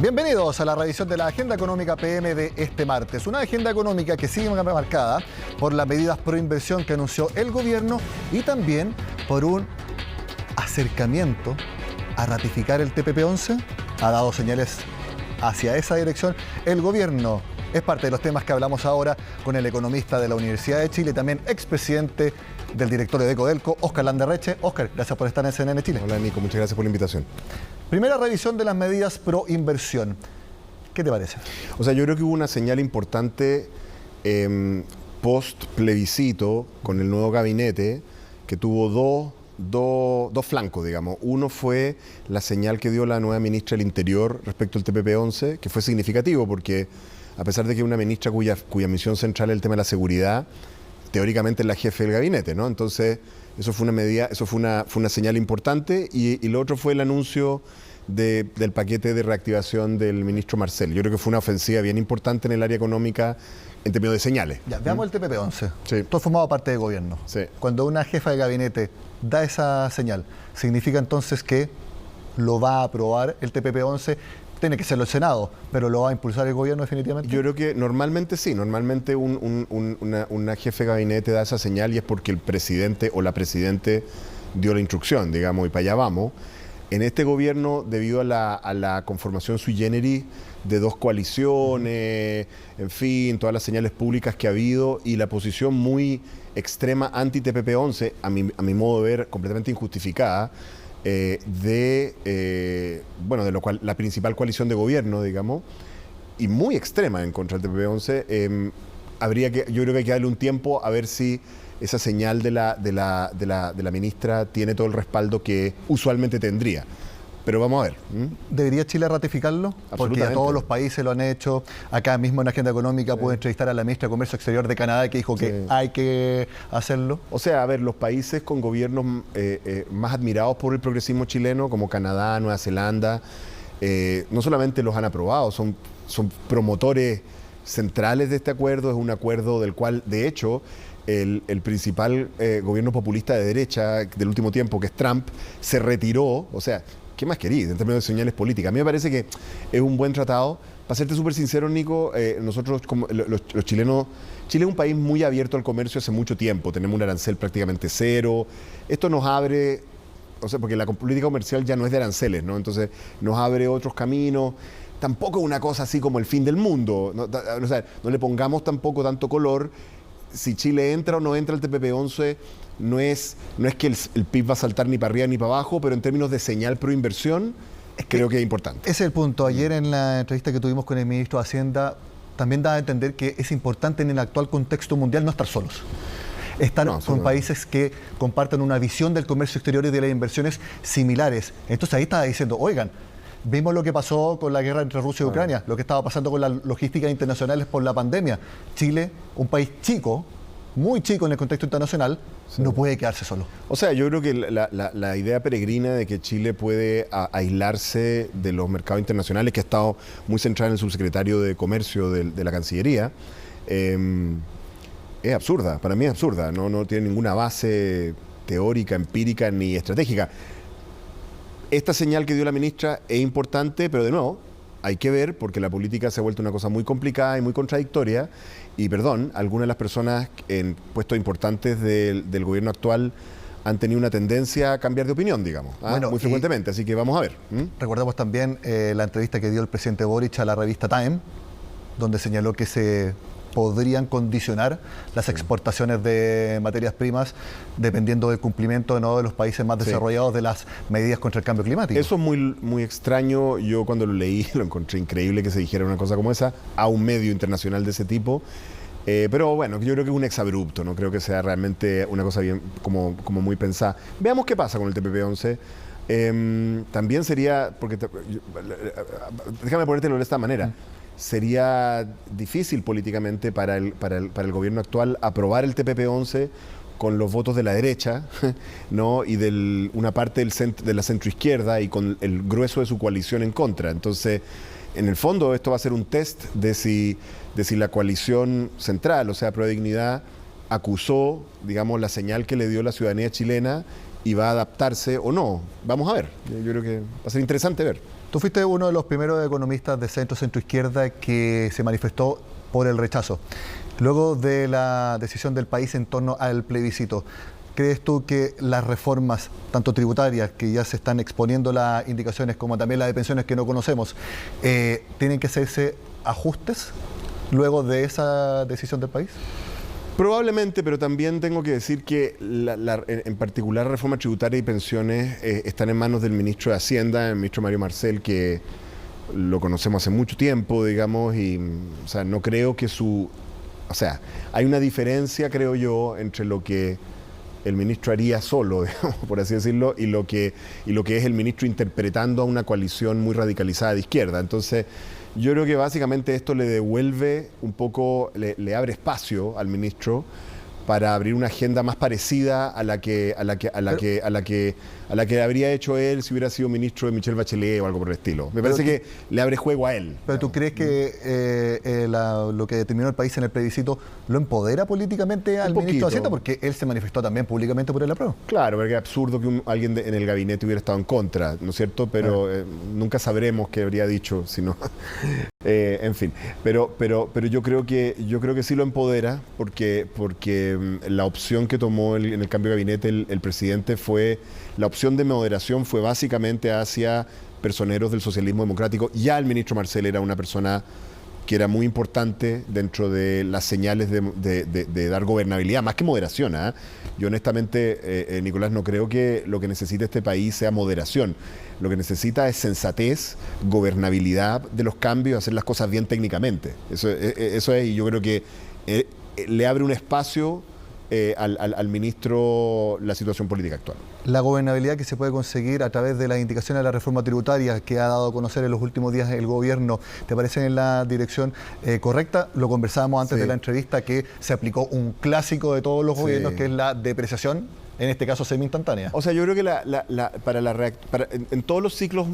Bienvenidos a la revisión de la Agenda Económica PM de este martes. Una agenda económica que sigue marcada por las medidas pro inversión que anunció el gobierno y también por un acercamiento a ratificar el TPP-11. Ha dado señales hacia esa dirección el gobierno. Es parte de los temas que hablamos ahora con el economista de la Universidad de Chile, también expresidente del directorio de Codelco, Óscar Landerreche. Óscar, gracias por estar en CNN Chile. Hola Nico, muchas gracias por la invitación. Primera revisión de las medidas pro inversión. ¿Qué te parece? O sea, yo creo que hubo una señal importante post plebiscito con el nuevo gabinete que tuvo dos flancos, digamos. Uno fue la señal que dio la nueva ministra del Interior respecto al TPP-11, que fue significativo porque a pesar de que es una ministra cuya misión central es el tema de la seguridad, teóricamente es la jefe del gabinete, ¿no? Entonces, eso fue una medida, fue una señal importante y lo otro fue el anuncio del paquete de reactivación del ministro Marcel. Yo creo que fue una ofensiva bien importante en el área económica en términos de señales. Ya, veamos el TPP-11. Sí. Tú has formado parte del gobierno. Sí. Cuando una jefa de gabinete da esa señal, ¿significa entonces que lo va a aprobar el TPP-11? Tiene que serlo el Senado, pero ¿lo va a impulsar el gobierno definitivamente? Yo creo que normalmente sí. Normalmente una jefe de gabinete da esa señal y es porque el presidente o la presidente dio la instrucción, digamos, y para allá vamos. En este gobierno, debido a la conformación sui generis de dos coaliciones, en fin, todas las señales públicas que ha habido y la posición muy extrema anti-TPP-11, a mi modo de ver, completamente injustificada, de lo cual la principal coalición de gobierno, digamos, y muy extrema en contra del TPP-11, yo creo que hay que darle un tiempo a ver si esa señal de la ministra tiene todo el respaldo que usualmente tendría. Pero vamos a ver. ¿Debería Chile ratificarlo? Porque todos los países lo han hecho. Acá mismo en la Agenda Económica pude entrevistar a la ministra de Comercio Exterior de Canadá que dijo que hay que hacerlo. O sea, a ver, los países con gobiernos más admirados por el progresismo chileno, como Canadá, Nueva Zelanda, no solamente los han aprobado, son promotores centrales de este acuerdo. Es un acuerdo del cual, de hecho, el principal gobierno populista de derecha del último tiempo, que es Trump, se retiró. O sea, ¿qué más querís en términos de señales políticas? A mí me parece que es un buen tratado. Para serte súper sincero, Nico, nosotros, como los chilenos, Chile es un país muy abierto al comercio hace mucho tiempo. Tenemos un arancel prácticamente cero. Esto nos abre, o sea, porque la política comercial ya no es de aranceles, ¿no? Entonces nos abre otros caminos. Tampoco es una cosa así como el fin del mundo, ¿no? O sea, no le pongamos tampoco tanto color. Si Chile entra o no entra al TPP-11, no es que el PIB va a saltar ni para arriba ni para abajo, pero en términos de señal pro inversión, creo que es importante. Ese es el punto. Ayer en la entrevista que tuvimos con el ministro de Hacienda, también da a entender que es importante en el actual contexto mundial no estar solos. Estar con países que compartan una visión del comercio exterior y de las inversiones similares. Entonces ahí está diciendo, oigan, vimos lo que pasó con la guerra entre Rusia y Ucrania, lo que estaba pasando con las logísticas internacionales por la pandemia. Chile, un país chico, muy chico en el contexto internacional, no puede quedarse solo. O sea, yo creo que la idea peregrina de que Chile puede aislarse de los mercados internacionales, que ha estado muy centrada en el subsecretario de Comercio de la Cancillería, es absurda. Para mí es absurda. No tiene ninguna base teórica, empírica ni estratégica. Esta señal que dio la ministra es importante, pero de nuevo, hay que ver, porque la política se ha vuelto una cosa muy complicada y muy contradictoria. Y perdón, algunas de las personas en puestos importantes del gobierno actual han tenido una tendencia a cambiar de opinión, digamos, muy frecuentemente. Así que vamos a ver. Recordamos también la entrevista que dio el presidente Boric a la revista Time, donde señaló que se podrían condicionar las exportaciones de materias primas dependiendo del cumplimiento de los países más desarrollados de las medidas contra el cambio climático. Eso es muy extraño. Yo cuando lo leí lo encontré increíble que se dijera una cosa como esa a un medio internacional de ese tipo. Pero bueno, yo creo que es un exabrupto, no creo que sea realmente una cosa bien como muy pensada. Veamos qué pasa con el TPP-11. También sería, porque déjame ponértelo de esta manera, sería difícil políticamente para el gobierno actual aprobar el TPP-11 con los votos de la derecha, ¿no? Y de una parte de la centroizquierda y con el grueso de su coalición en contra. Entonces, en el fondo, esto va a ser un test de si la coalición central, o sea, Pro Dignidad, acusó, digamos, la señal que le dio la ciudadanía chilena y va a adaptarse o no. Vamos a ver. Yo creo que va a ser interesante ver. Tú fuiste uno de los primeros economistas de centro-izquierda que se manifestó por el rechazo. Luego de la decisión del país en torno al plebiscito, ¿crees tú que las reformas, tanto tributarias, que ya se están exponiendo las indicaciones, como también la de pensiones que no conocemos, tienen que hacerse ajustes luego de esa decisión del país? Probablemente, pero también tengo que decir que en particular la reforma tributaria y pensiones están en manos del ministro de Hacienda, el ministro Mario Marcel, que lo conocemos hace mucho tiempo, digamos, y o sea, no creo que o sea, hay una diferencia, creo yo, entre lo que el ministro haría solo, digamos, por así decirlo, y lo que es el ministro interpretando a una coalición muy radicalizada de izquierda. Entonces, yo creo que básicamente esto le devuelve un poco, le abre espacio al ministro para abrir una agenda más parecida a la que habría hecho él si hubiera sido ministro de Michelle Bachelet o algo por el estilo. Me parece que le abre juego a él. ¿Pero tú crees que lo que determinó el país en el plebiscito lo empodera políticamente al ministro de Hacienda? Porque él se manifestó también públicamente por el apruebo. Claro, porque es absurdo que alguien en el gabinete hubiera estado en contra, ¿no es cierto? Pero nunca sabremos qué habría dicho, si no. En fin, pero yo creo que sí lo empodera porque la opción que tomó en el cambio de gabinete el presidente la opción de moderación fue básicamente hacia personeros del socialismo democrático. Ya el ministro Marcel era una persona que era muy importante dentro de las señales de dar gobernabilidad, más que moderación. Yo honestamente, Nicolás, no creo que lo que necesita este país sea moderación. Lo que necesita es sensatez, gobernabilidad de los cambios, hacer las cosas bien técnicamente. Eso es, y yo creo que le abre un espacio al ministro la situación política actual. La gobernabilidad que se puede conseguir a través de las indicaciones de la reforma tributaria que ha dado a conocer en los últimos días el gobierno, ¿te parece en la dirección correcta? Lo conversábamos antes de la entrevista, que se aplicó un clásico de todos los gobiernos, que es la depreciación, en este caso semi-instantánea. O sea, yo creo que en todos los ciclos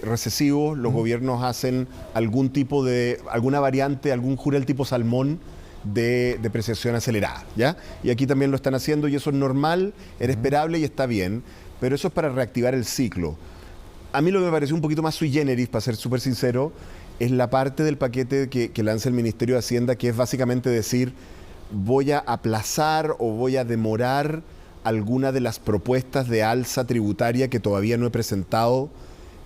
recesivos los gobiernos hacen alguna variante, algún jurel tipo salmón, de depreciación acelerada, ¿ya? Y aquí también lo están haciendo y eso es normal, era esperable y está bien, pero eso es para reactivar el ciclo. A mí lo que me pareció un poquito más sui generis, para ser súper sincero, es la parte del paquete que lanza el Ministerio de Hacienda, que es básicamente decir, voy a aplazar o voy a demorar alguna de las propuestas de alza tributaria que todavía no he presentado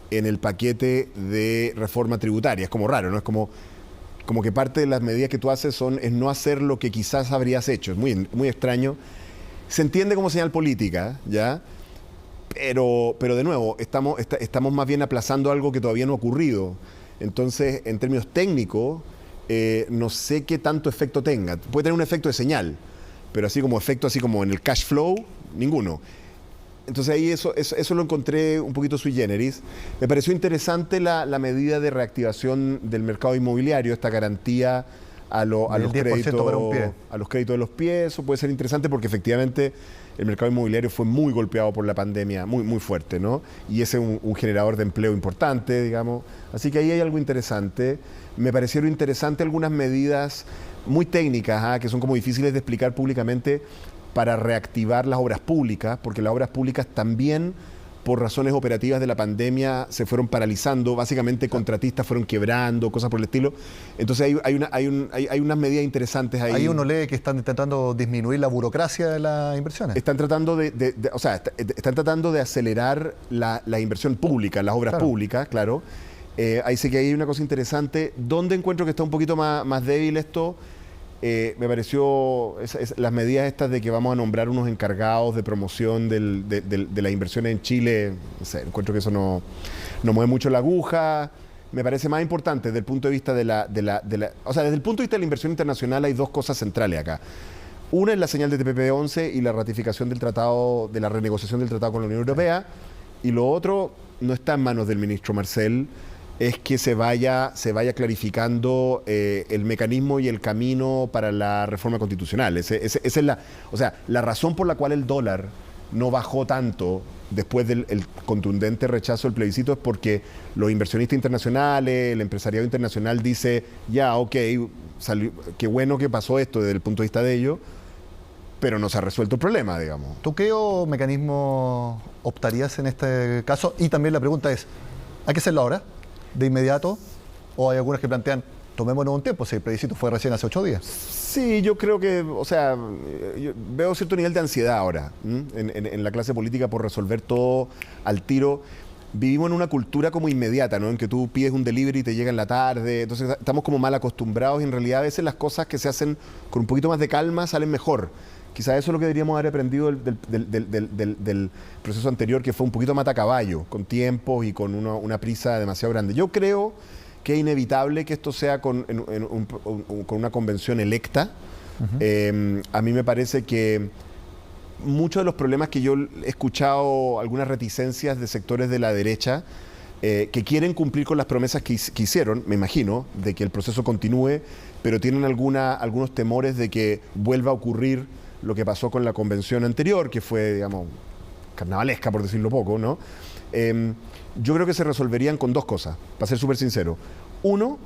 en el paquete de reforma tributaria. Es como raro, ¿no? Es como que parte de las medidas que tú haces es no hacer lo que quizás habrías hecho. Es muy, muy extraño. Se entiende como señal política, ¿ya? Pero de nuevo, estamos más bien aplazando algo que todavía no ha ocurrido. Entonces, en términos técnicos, no sé qué tanto efecto tenga. Puede tener un efecto de señal, pero así como en el cash flow, ninguno. Entonces ahí eso lo encontré un poquito sui generis. Me pareció interesante la medida de reactivación del mercado inmobiliario, esta garantía a los créditos de los pies. Eso puede ser interesante porque efectivamente el mercado inmobiliario fue muy golpeado por la pandemia, muy, muy fuerte, ¿no? Y ese es un generador de empleo importante, digamos. Así que ahí hay algo interesante. Me parecieron interesantes algunas medidas muy técnicas, que son como difíciles de explicar públicamente, para reactivar las obras públicas, porque las obras públicas también, por razones operativas de la pandemia, se fueron paralizando, básicamente contratistas fueron quebrando, cosas por el estilo. Entonces hay unas medidas interesantes ahí. Ahí uno lee que están intentando disminuir la burocracia de las inversiones. Están tratando están tratando de acelerar la inversión pública, las obras públicas, claro. Ahí sí que hay una cosa interesante. ¿Dónde encuentro que está un poquito más débil esto? Me pareció las medidas estas de que vamos a nombrar unos encargados de promoción de las inversiones en Chile. No sé, encuentro que eso no mueve mucho la aguja. Me parece más importante desde el punto de vista o sea, desde el punto de vista de la inversión internacional hay dos cosas centrales acá. Una es la señal de TPP-11 y la ratificación del tratado, de la renegociación del tratado con la Unión Europea. Y lo otro no está en manos del ministro Marcel, es que se vaya clarificando el mecanismo y el camino para la reforma constitucional. Esa es la razón por la cual el dólar no bajó tanto después del contundente rechazo del plebiscito, es porque los inversionistas internacionales, el empresariado internacional dice, ya, ok, qué bueno que pasó esto desde el punto de vista de ellos, pero no se ha resuelto el problema, digamos. ¿Tú qué mecanismo optarías en este caso? Y también la pregunta es, ¿hay que hacerlo ahora, de inmediato? ¿O hay algunas que plantean, tomémonos un tiempo, si el plebiscito fue recién hace 8 días? Sí, yo creo que, o sea, yo veo cierto nivel de ansiedad ahora en la clase política por resolver todo al tiro. Vivimos en una cultura como inmediata, ¿no? En que tú pides un delivery y te llega en la tarde, entonces estamos como mal acostumbrados y en realidad a veces las cosas que se hacen con un poquito más de calma salen mejor. Quizás eso es lo que deberíamos haber aprendido del proceso anterior, que fue un poquito matacaballo, con tiempos y con una prisa demasiado grande. Yo creo que es inevitable que esto sea con una convención electa. A mí me parece que muchos de los problemas que yo he escuchado, algunas reticencias de sectores de la derecha que quieren cumplir con las promesas que hicieron, me imagino, de que el proceso continúe, pero tienen algunos temores de que vuelva a ocurrir lo que pasó con la convención anterior, que fue, digamos, carnavalesca, por decirlo poco, ¿no? Yo creo que se resolverían con dos cosas, para ser súper sincero. Uno,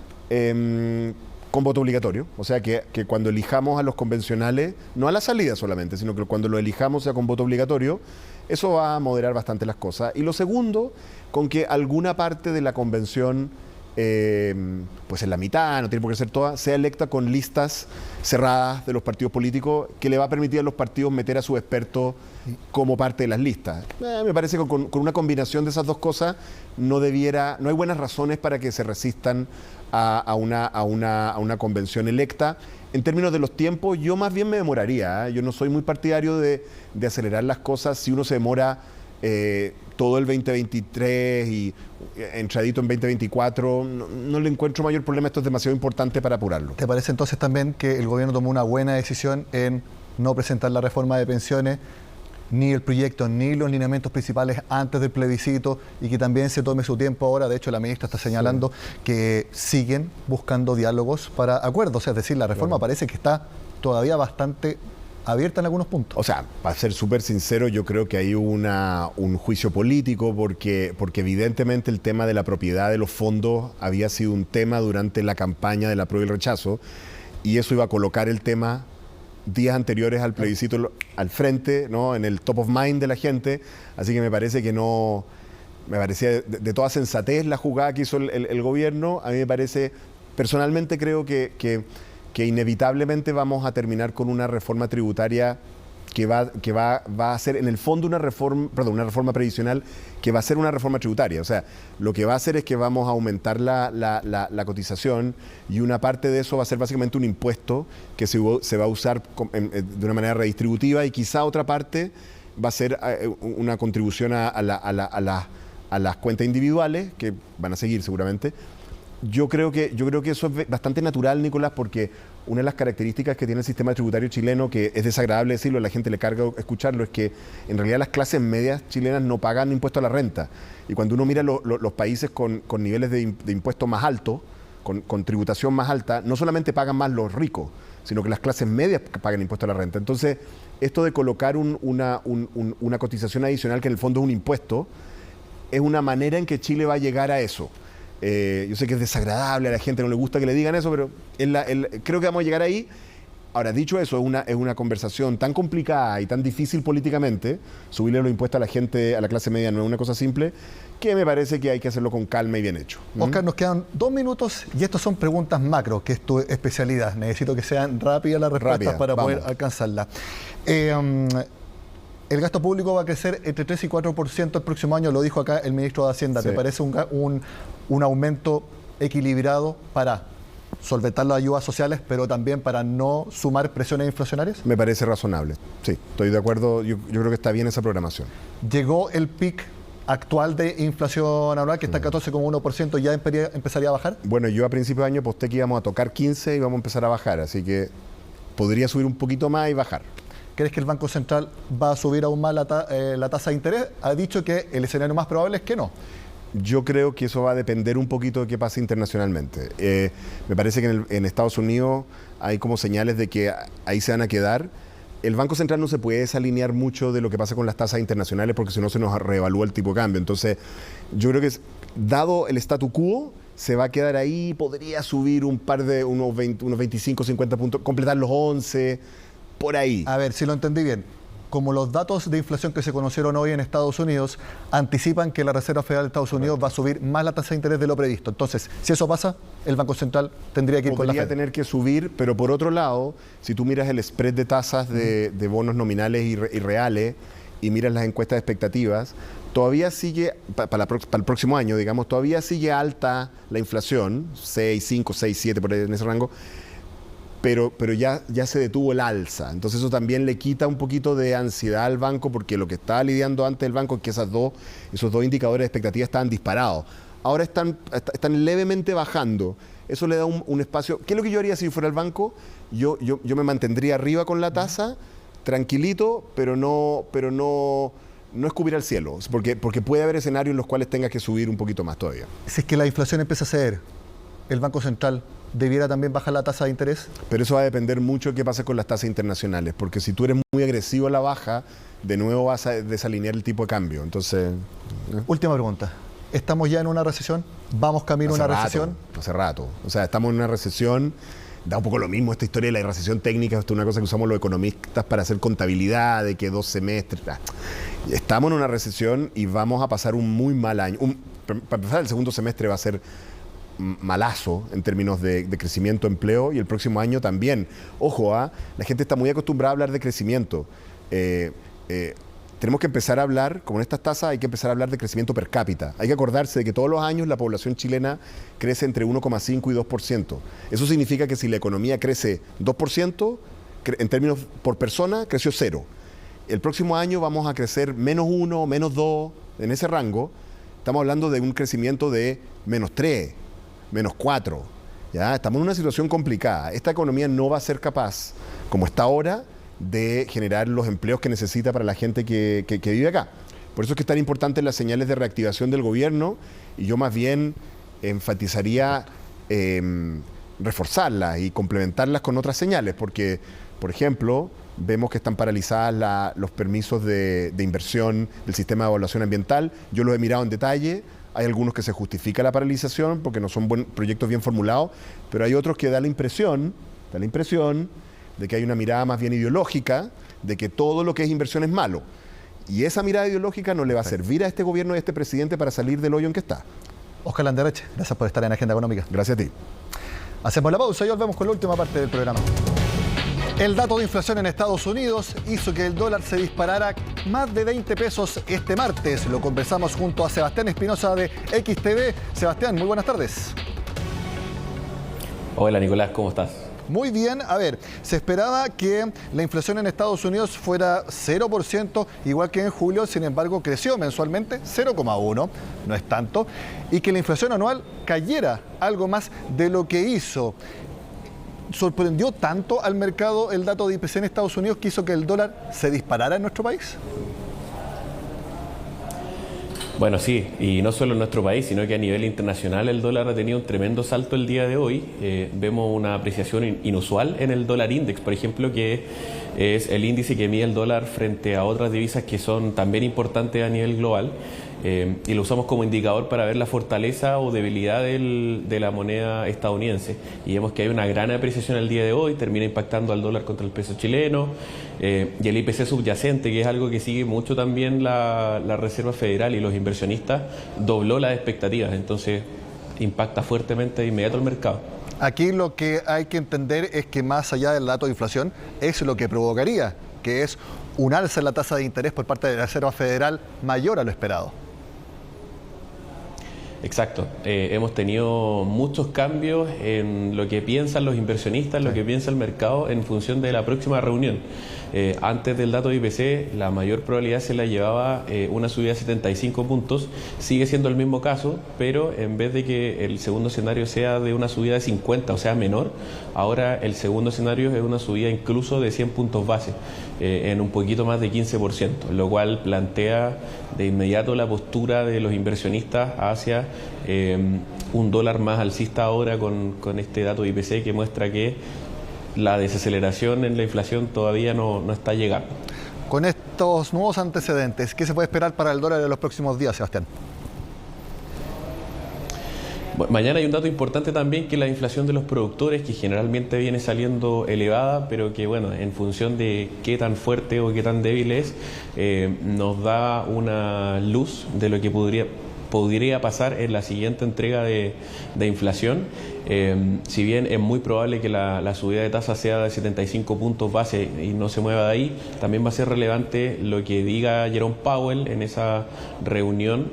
con voto obligatorio, o sea que cuando elijamos a los convencionales, no a la salida solamente, sino que cuando lo elijamos sea con voto obligatorio, eso va a moderar bastante las cosas. Y lo segundo, con que alguna parte de la convención, pues en la mitad, no tiene por qué ser toda, sea electa con listas cerradas de los partidos políticos, que le va a permitir a los partidos meter a sus expertos como parte de las listas. Me parece que con una combinación de esas dos cosas no hay buenas razones para que se resistan a una convención electa. En términos de los tiempos, yo más bien me demoraría, ¿eh? Yo no soy muy partidario de acelerar las cosas. Si uno se demora todo el 2023 y entradito en 2024, no le encuentro mayor problema. Esto es demasiado importante para apurarlo. ¿Te parece entonces también que el gobierno tomó una buena decisión en no presentar la reforma de pensiones, ni el proyecto, ni los lineamientos principales antes del plebiscito, y que también se tome su tiempo ahora? De hecho, la ministra está señalando que siguen buscando diálogos para acuerdos, es decir, la reforma parece que está todavía bastante abierta en algunos puntos. O sea, para ser súper sincero, yo creo que hay un juicio político porque evidentemente el tema de la propiedad de los fondos había sido un tema durante la campaña del apruebo y el rechazo, y eso iba a colocar el tema días anteriores al plebiscito al frente, ¿no? En el top of mind de la gente. Así que me parece que no... Me parecía de toda sensatez la jugada que hizo el gobierno. A mí me parece... Personalmente creo que inevitablemente vamos a terminar con una reforma tributaria que va a ser en el fondo una reforma previsional que va a ser una reforma tributaria. O sea, lo que va a hacer es que vamos a aumentar la cotización, y una parte de eso va a ser básicamente un impuesto que se va a usar de una manera redistributiva, y quizá otra parte va a ser una contribución a las cuentas individuales, que van a seguir seguramente. Yo creo que eso es bastante natural, Nicolás, porque una de las características que tiene el sistema tributario chileno, que es desagradable decirlo, a la gente le carga escucharlo, es que en realidad las clases medias chilenas no pagan impuesto a la renta. Y cuando uno mira los países con niveles de impuestos más altos, con tributación más alta, no solamente pagan más los ricos, sino que las clases medias pagan impuesto a la renta. Entonces, esto de colocar una cotización adicional, que en el fondo es un impuesto, es una manera en que Chile va a llegar a eso. Yo sé que es desagradable, a la gente no le gusta que le digan eso, pero creo que vamos a llegar ahí. Ahora, dicho eso, es una conversación tan complicada y tan difícil políticamente. Subirle los impuestos a la gente, a la clase media, no es una cosa simple, que me parece que hay que hacerlo con calma y bien hecho. Oscar, nos quedan 2 minutos y estas son preguntas macro, que es tu especialidad. Necesito que sean rápidas las respuestas para poder alcanzarla. El gasto público va a crecer entre 3 y 4% el próximo año, lo dijo acá el ministro de Hacienda. Sí. ¿Te parece un aumento equilibrado para solventar las ayudas sociales, pero también para no sumar presiones inflacionarias? Me parece razonable, sí, estoy de acuerdo. Yo creo que está bien esa programación. ¿Llegó el pic actual de inflación anual, que está 14,1%, ya empezaría a bajar? Bueno, yo a principio de año aposté que íbamos a tocar 15 y vamos a empezar a bajar, así que podría subir un poquito más y bajar. ¿Crees que el Banco Central va a subir aún más la tasa de interés? Ha dicho que el escenario más probable es que no. Yo creo que eso va a depender un poquito de qué pase internacionalmente. Me parece que en Estados Unidos hay como señales de que ahí se van a quedar. El Banco Central no se puede desalinear mucho de lo que pasa con las tasas internacionales, porque si no se nos reevalúa el tipo de cambio. Entonces, yo creo que dado el statu quo, se va a quedar ahí. Podría subir unos 25, 50 puntos, completar los 11. por ahí. A ver, si lo entendí bien. Como los datos de inflación que se conocieron hoy en Estados Unidos anticipan que la Reserva Federal de Estados Unidos va a subir más la tasa de interés de lo previsto. Entonces, si eso pasa, el Banco Central tendría que ir con la Fed. Podría tener que subir, pero por otro lado, si tú miras el spread de tasas de bonos nominales y reales y miras las encuestas de expectativas, todavía sigue, para el próximo año, digamos, todavía sigue alta la inflación, 6, 5, 6, 7, por ahí en ese rango, pero ya se detuvo el alza. Entonces eso también le quita un poquito de ansiedad al banco, porque lo que estaba lidiando antes el banco es que esos dos indicadores de expectativa estaban disparados. Ahora están levemente bajando. Eso le da un espacio. ¿Qué es lo que yo haría si fuera el banco? Yo me mantendría arriba con la tasa, tranquilito, pero no escupir al cielo, porque puede haber escenarios en los cuales tenga que subir un poquito más todavía. Si es que la inflación empieza a ceder, ¿el Banco Central debiera también bajar la tasa de interés? Pero eso va a depender mucho de qué pasa con las tasas internacionales, porque si tú eres muy agresivo a la baja, de nuevo vas a desalinear el tipo de cambio. Entonces, Última pregunta. ¿Estamos ya en una recesión? ¿Vamos camino a una recesión? Hace rato. O sea, estamos en una recesión. Da un poco lo mismo esta historia de la recesión técnica. Esto es una cosa que usamos los economistas para hacer contabilidad, de que 2 semestres. Estamos en una recesión y vamos a pasar un muy mal año. Para empezar, el segundo semestre va a ser malazo en términos de crecimiento, empleo, y el próximo año también. Ojo, la gente está muy acostumbrada a hablar de crecimiento. Tenemos que empezar a hablar, como en estas tasas, hay que empezar a hablar de crecimiento per cápita. Hay que acordarse de que todos los años la población chilena crece entre 1,5 y 2%. Eso significa que si la economía crece 2%, en términos por persona, creció 0. El próximo año vamos a crecer menos 1, menos 2, en ese rango. Estamos hablando de un crecimiento de menos 3, menos 4. ¿Ya? Estamos en una situación complicada. Esta economía no va a ser capaz, como está ahora, de generar los empleos que necesita para la gente que vive acá. Por eso es que es tan importante las señales de reactivación del gobierno, y yo más bien enfatizaría reforzarlas y complementarlas con otras señales, porque, por ejemplo, vemos que están paralizadas los permisos de inversión del sistema de evaluación ambiental. Yo los he mirado en detalle. Hay algunos que se justifica la paralización porque no son proyectos bien formulados, pero hay otros que da la impresión de que hay una mirada más bien ideológica, de que todo lo que es inversión es malo. Y esa mirada ideológica no le va a servir a este gobierno y a este presidente para salir del hoyo en que está. Óscar Landerreche, gracias por estar en Agenda Económica. Gracias a ti. Hacemos la pausa y volvemos con la última parte del programa. El dato de inflación en Estados Unidos hizo que el dólar se disparara más de 20 pesos este martes. Lo conversamos junto a Sebastián Espinosa de XTV. Sebastián, muy buenas tardes. Hola Nicolás, ¿cómo estás? Muy bien, a ver, se esperaba que la inflación en Estados Unidos fuera 0%, igual que en julio, sin embargo creció mensualmente 0,1%, no es tanto, y que la inflación anual cayera algo más de lo que hizo. ¿Sorprendió tanto al mercado el dato de IPC en Estados Unidos que hizo que el dólar se disparara en nuestro país? Bueno, sí, y no solo en nuestro país, sino que a nivel internacional el dólar ha tenido un tremendo salto el día de hoy. Vemos una apreciación inusual en el dólar index, por ejemplo, que es el índice que mide el dólar frente a otras divisas que son también importantes a nivel global. Y lo usamos como indicador para ver la fortaleza o debilidad de la moneda estadounidense. Y vemos que hay una gran apreciación el día de hoy, termina impactando al dólar contra el peso chileno, y el IPC subyacente, que es algo que sigue mucho también la Reserva Federal y los inversionistas, dobló las expectativas, entonces impacta fuertemente de inmediato el mercado. Aquí lo que hay que entender es que más allá del dato de inflación, es lo que provocaría, que es un alza en la tasa de interés por parte de la Reserva Federal mayor a lo esperado. Exacto. Hemos tenido muchos cambios en lo que piensan los inversionistas, lo que piensa el mercado en función de la próxima reunión. Antes del dato de IPC, la mayor probabilidad se la llevaba una subida de 75 puntos. Sigue siendo el mismo caso, pero en vez de que el segundo escenario sea de una subida de 50, o sea menor, ahora el segundo escenario es una subida incluso de 100 puntos base, en un poquito más de 15%, lo cual plantea de inmediato la postura de los inversionistas hacia un dólar más alcista ahora con este dato de IPC que muestra que la desaceleración en la inflación todavía no está llegando. Con estos nuevos antecedentes, ¿qué se puede esperar para el dólar en los próximos días, Sebastián? Mañana hay un dato importante también, que es la inflación de los productores, que generalmente viene saliendo elevada, pero que bueno, en función de qué tan fuerte o qué tan débil es, nos da una luz de lo que podría pasar en la siguiente entrega de inflación. Si bien es muy probable que la subida de tasa sea de 75 puntos base y no se mueva de ahí, también va a ser relevante lo que diga Jerome Powell en esa reunión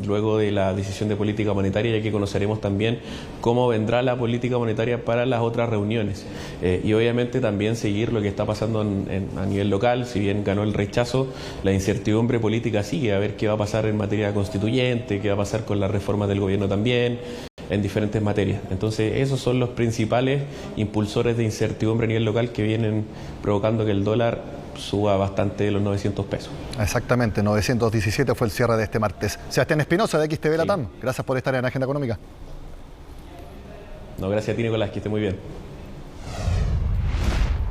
luego de la decisión de política monetaria, ya que conoceremos también cómo vendrá la política monetaria para las otras reuniones. Y obviamente también seguir lo que está pasando a nivel local. Si bien ganó el rechazo, la incertidumbre política sigue, a ver qué va a pasar en materia constituyente, qué va a pasar con las reformas del gobierno también, en diferentes materias. Entonces, esos son los principales impulsores de incertidumbre a nivel local que vienen provocando que el dólar suba bastante de los 900 pesos. Exactamente, 917 fue el cierre de este martes. Sebastián Espinosa, de XTV Latam, gracias por estar en Agenda Económica. No, gracias a ti, Nicolás, que esté muy bien.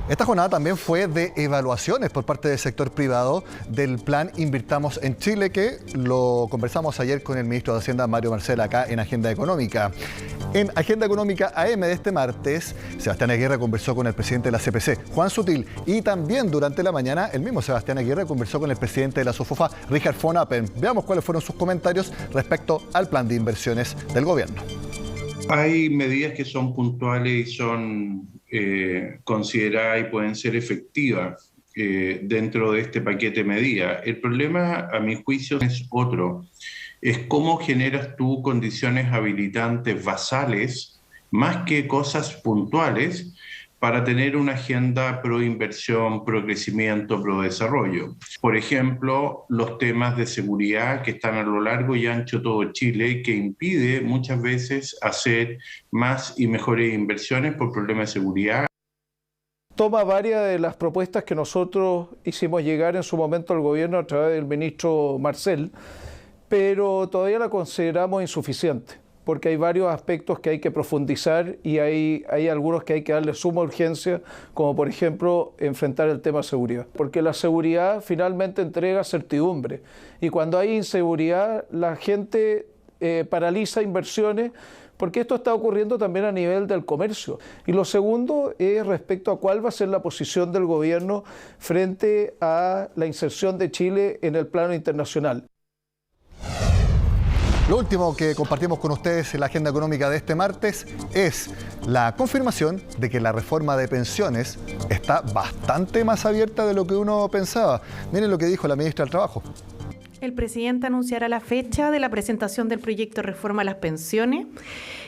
Esta jornada también fue de evaluaciones por parte del sector privado del plan Invirtamos en Chile, que lo conversamos ayer con el ministro de Hacienda, Mario Marcel, acá en Agenda Económica. En Agenda Económica AM de este martes, Sebastián Aguirre conversó con el presidente de la CPC, Juan Sutil, y también durante la mañana el mismo Sebastián Aguirre conversó con el presidente de la SOFOFA, Richard von Appen. Veamos cuáles fueron sus comentarios respecto al plan de inversiones del gobierno. Hay medidas que son puntuales y son consideradas y pueden ser efectivas dentro de este paquete de medidas. El problema, a mi juicio, es otro. Es cómo generas tú condiciones habilitantes basales, más que cosas puntuales, para tener una agenda pro inversión, pro crecimiento, pro desarrollo. Por ejemplo, los temas de seguridad que están a lo largo y ancho de todo Chile, que impide muchas veces hacer más y mejores inversiones por problemas de seguridad. Toma varias de las propuestas que nosotros hicimos llegar en su momento al gobierno a través del ministro Marcel, pero todavía la consideramos insuficiente, porque hay varios aspectos que hay que profundizar y hay algunos que hay que darle suma urgencia, como por ejemplo enfrentar el tema de seguridad. Porque la seguridad finalmente entrega certidumbre y cuando hay inseguridad la gente paraliza inversiones, porque esto está ocurriendo también a nivel del comercio. Y lo segundo es respecto a cuál va a ser la posición del gobierno frente a la inserción de Chile en el plano internacional. Lo último que compartimos con ustedes en la agenda económica de este martes es la confirmación de que la reforma de pensiones está bastante más abierta de lo que uno pensaba. Miren lo que dijo la ministra del Trabajo. El presidente anunciará la fecha de la presentación del proyecto de reforma a las pensiones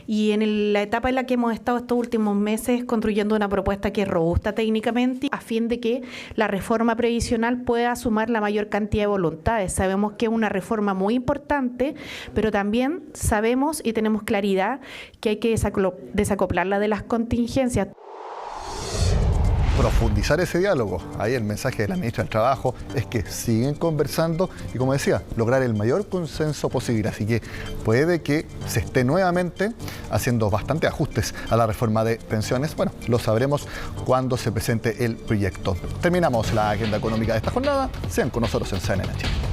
y en la etapa en la que hemos estado estos últimos meses construyendo una propuesta que es robusta técnicamente a fin de que la reforma previsional pueda sumar la mayor cantidad de voluntades. Sabemos que es una reforma muy importante, pero también sabemos y tenemos claridad que hay que desacoplarla de las contingencias. Profundizar ese diálogo. Ahí el mensaje de la ministra del Trabajo es que siguen conversando y, como decía, lograr el mayor consenso posible. Así que puede que se esté nuevamente haciendo bastantes ajustes a la reforma de pensiones. Bueno, lo sabremos cuando se presente el proyecto. Terminamos la agenda económica de esta jornada. Sean con nosotros en CNN Chile.